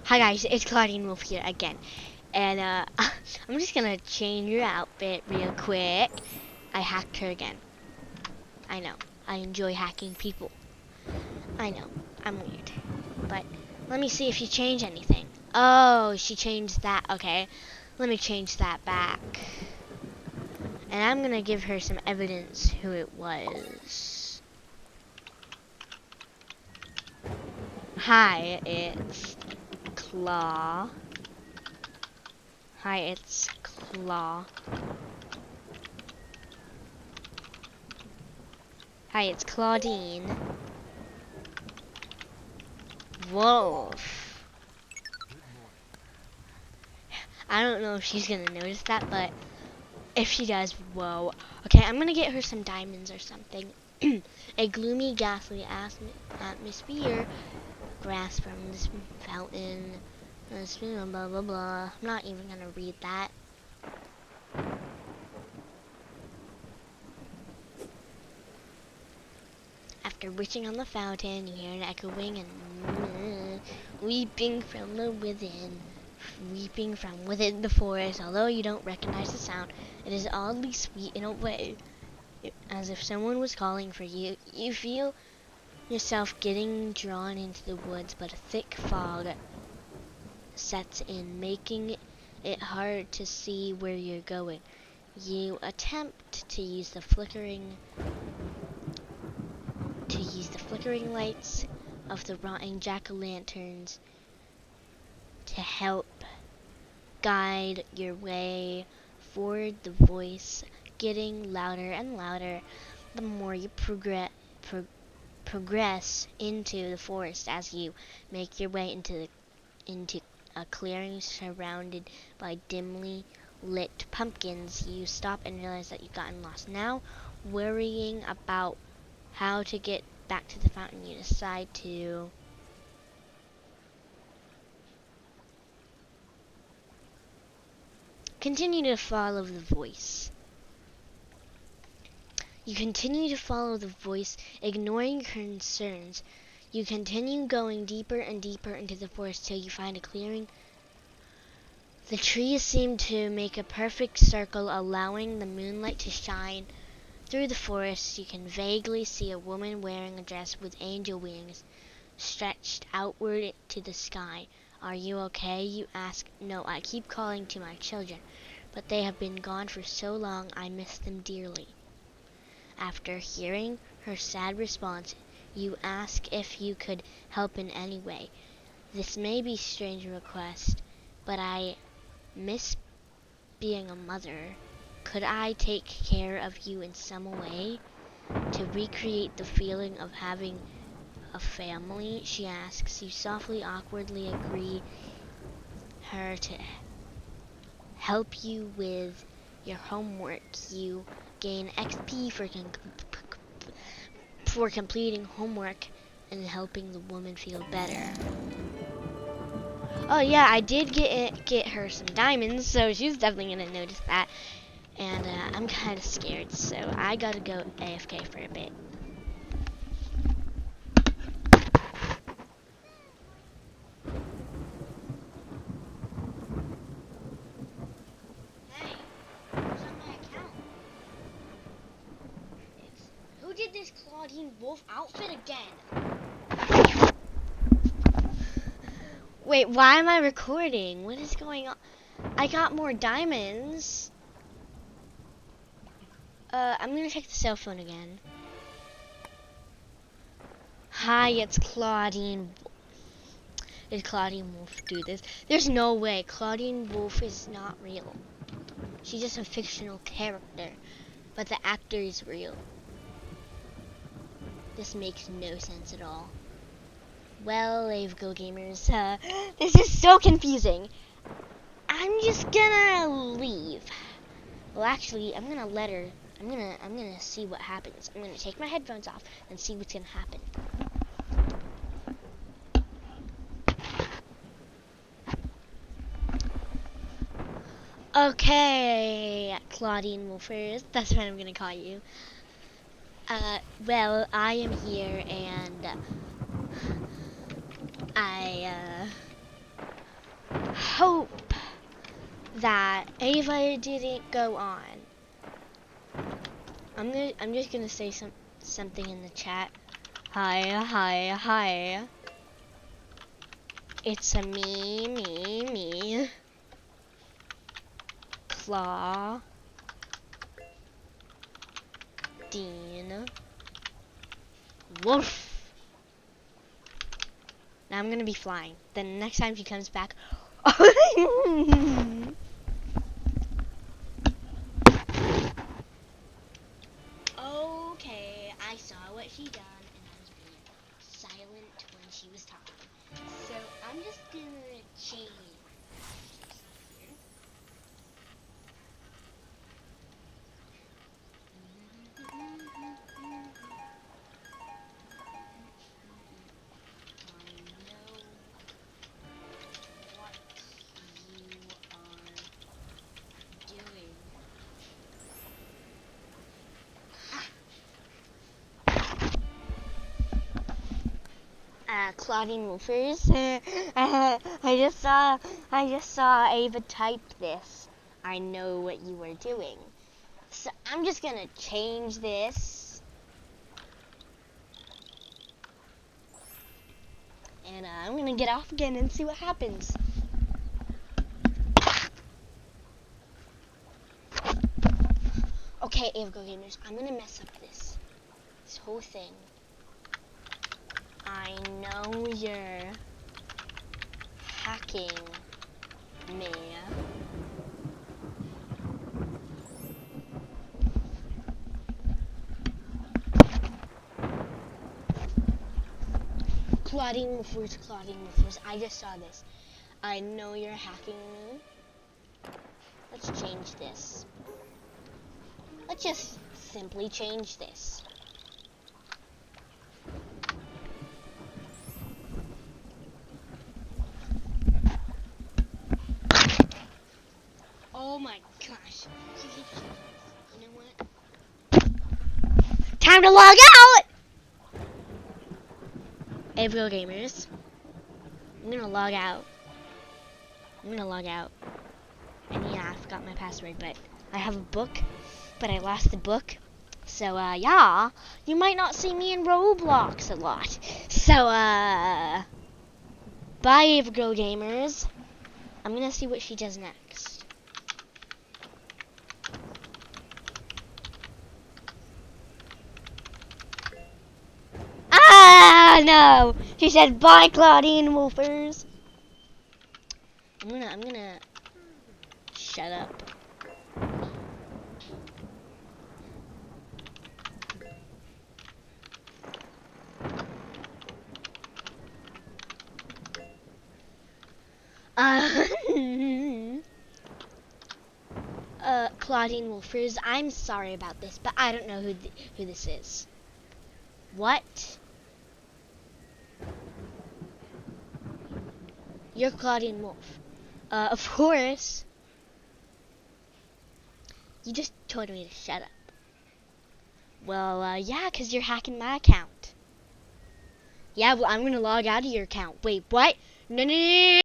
Hi guys, it's Clawdeen Wolf here again, and I'm just gonna change your outfit real quick. I hacked her again. I know, I enjoy hacking people. I know, I'm weird, but let me see if she changed anything. Oh, she changed that. Okay, let me change that back, and I'm gonna give her some evidence who it was. Hi, it's Claw. Hi, it's Claw. Hi, it's Clawdeen Wolf. I don't know if she's gonna notice that, but if she does, whoa. Okay, I'm gonna get her some diamonds or something. A gloomy, ghastly atmosphere, grass from this fountain, blah blah blah. I'm not even gonna read that. After wishing on the fountain, you hear an echoing and weeping from the within. Weeping from within the forest, although you don't recognize the sound, it is oddly sweet in a way, as if someone was calling for you. You feel yourself getting drawn into the woods, but a thick fog sets in, making it hard to see where you're going. You attempt to use the flickering lights of the rotting jack-o'-lanterns to help guide your way forward, the voice getting louder and louder the more you progress into the forest. As you make your way into a clearing surrounded by dimly lit pumpkins, you stop and realize that you've gotten lost. Now, worrying about how to get back to the fountain, you decide to continue to follow the voice. You continue to follow the voice, ignoring concerns. You continue going deeper and deeper into the forest till you find a clearing. The trees seem to make a perfect circle, allowing the moonlight to shine through the forest. You can vaguely see a woman wearing a dress with angel wings stretched outward to the sky. Are you okay? You ask. No, I keep calling to my children, but they have been gone for so long I miss them dearly. After hearing her sad response, you ask if you could help in any way. This may be a strange request, but I miss being a mother. Could I take care of you in some way to recreate the feeling of having a family? She asks. You softly, awkwardly agree her to help you with your homework. You gain XP for completing homework and helping the woman feel better. Oh yeah, I did get her some diamonds, so she's definitely gonna notice that. And I'm kind of scared, so I gotta go AFK for a bit. Hey, who's on my account? Who did this Clawdeen Wolf outfit again? Wait, why am I recording? What is going on? I got more diamonds. I'm gonna check the cell phone again. Hi, it's Clawdeen. Did Clawdeen Wolf do this? There's no way. Clawdeen Wolf is not real. She's just a fictional character, but the actor is real. This makes no sense at all. Well, Go Gamers, this is so confusing. I'm just gonna leave. Well, actually, I'm gonna let her. I'm gonna see what happens. I'm gonna take my headphones off and see what's gonna happen. Okay, Clawdeen Wolfers, that's what I'm gonna call you. Well, I am here and I hope that Ava didn't go on. I'm just gonna say something in the chat. Hi. It's a me. Clawdeen Wolf. Now I'm gonna be flying. Then next time she comes back. Okay, I saw what she done, and I was being silent when she was talking. So I'm just gonna change. Clawdeen Wolfers. I just saw Ava type this. I know what you were doing. So I'm just gonna change this. And I'm gonna get off again and see what happens. Okay, Ava Gamers, I'm gonna mess up this whole thing. I know you're hacking me. Clawdeen Wolfers, I just saw this. I know you're hacking me. Let's change this. Let's just simply change this. Oh my gosh. You know what? Time to log out! April Gamers. I'm gonna log out. And yeah, I forgot my password, but I have a book, but I lost the book. So, yeah, you might not see me in Roblox a lot. So, bye, April Gamers. I'm gonna see what she does next. Ah, no! She said, bye, Clawdeen Wolfers. I'm gonna shut up. Clawdeen Wolfers, I'm sorry about this, but I don't know who this is. What? You're Clawdeen Wolf. Of course. You just told me to shut up. Well, yeah, 'cause you're hacking my account. Yeah, well, I'm gonna log out of your account. Wait, what? No.